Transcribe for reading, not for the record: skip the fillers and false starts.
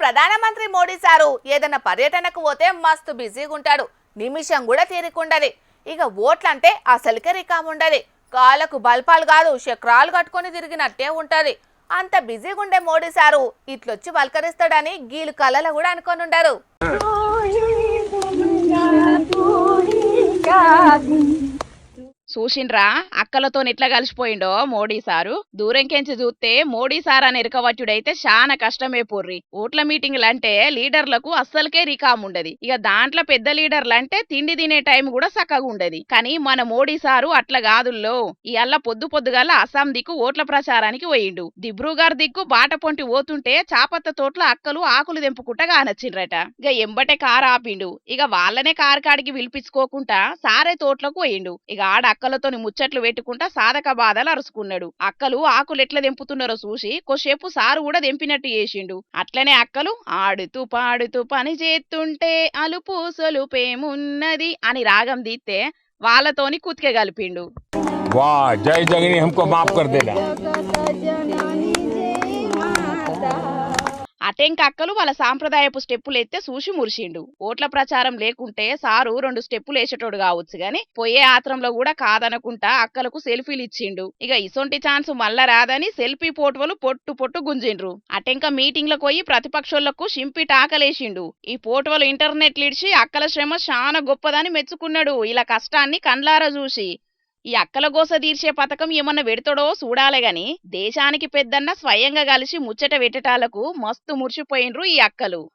ప్రధానమంత్రి మోడీ సారు ఏదైనా పర్యటనకు పోతే మస్తు బిజీగా ఉంటాడు. నిమిషం కూడా తీరికుండది. ఇక ఓట్లంటే అసలుకే రికాముండది. కాళ్ళకు బల్పాలు కాదు చక్రాలు కట్టుకొని తిరిగినట్టే ఉంటది. అంత బిజీగా ఉండే మోడీ సారు ఇట్లొచ్చి పలకరిస్తాడని గీలు కళ్ళలో కూడా అనుకొని ఉండరు. చూసిండ్రా అక్కలతో ఎట్లా కలిసిపోయిండో మోడీ సారు. దూరంకెంచి చూస్తే మోడీ సార్ అని ఎరకవచ్చుడైతే చాలా కష్టమే పోర్రి. ఓట్ల మీటింగ్లు అంటే లీడర్లకు అస్సలకే రికాముండది. ఇక దాంట్లో పెద్ద లీడర్లు అంటే తిండి తినే టైం కూడా సక్కగా ఉండది. కానీ మన మోడీ సారు అట్లా కాదుల్లో. ఇయల్ల పొద్దుగాల అస్సాం దిక్కు ఓట్ల ప్రచారానికి పోయిండు. దిబ్రూగర్ దిక్కు బాట పొంటి పోతుంటే చాపత్త తోట్ల అక్కలు ఆకులు తెంపుకుంటా కానొచ్చిండ్రట. ఇక ఎంబటే కారు ఆపిండు. ఇక వాళ్ళనే కారు కాడికి పిలిపించుకోకుండా సారే తోట్లకు పోయిండు. ఇక ఆడ అక్కలతోని ముచ్చట్లు పెట్టుకుంటా సాధక బాధలు అరుచుకున్నాడు. అక్కలు ఆకులు ఎట్లా దెంపుతున్నారో చూసి కొద్దిసేపు సారు కూడా దెంపినట్టు చేసిండు. అట్లనే అక్కలు ఆడుతూ పాడుతూ పని చేస్తుంటే అలుపు సొలుపేమున్నది అని రాగం తీస్తే వాళ్ళతోని కుతికే కలిపిండు. वाह जय जगनी हमको माफ कर देना. అటెంక అక్కలు వాళ్ళ సాంప్రదాయపు స్టెప్పులు ఎత్తే చూసి మురిసిండు. ఓట్ల ప్రచారం లేకుంటే సారు 2 స్టెప్పులు వేసేటోడు కావచ్చు గాని పోయే ఆత్రంలో కూడా కాదనుకుంటా అక్కలకు సెల్ఫీలు ఇచ్చిండు. ఇక ఇసొంటి ఛాన్స్ మళ్ళా రాదని సెల్ఫీ పోటోలు పొట్టు గుంజిండ్రు. అటెంక మీటింగ్లకు పోయి ప్రతిపక్షోళ్లకు షింపి టాకలేసిండు. ఈ పోటోలు ఇంటర్నెట్ లిడిచి అక్కల శ్రమ చాలా గొప్పదని మెచ్చుకున్నాడు. ఇలా కష్టాన్ని కండ్లారా చూసి ఈ అక్కల గోస తీర్చే పథకం ఏమన్నా పెడతాడో చూడాలే గాని దేశానికి పెద్దన్న స్వయంగా కలిసి ముచ్చట పెట్టటాలకు మస్తు మురిసిపోయిండ్రు ఈ అక్కలు.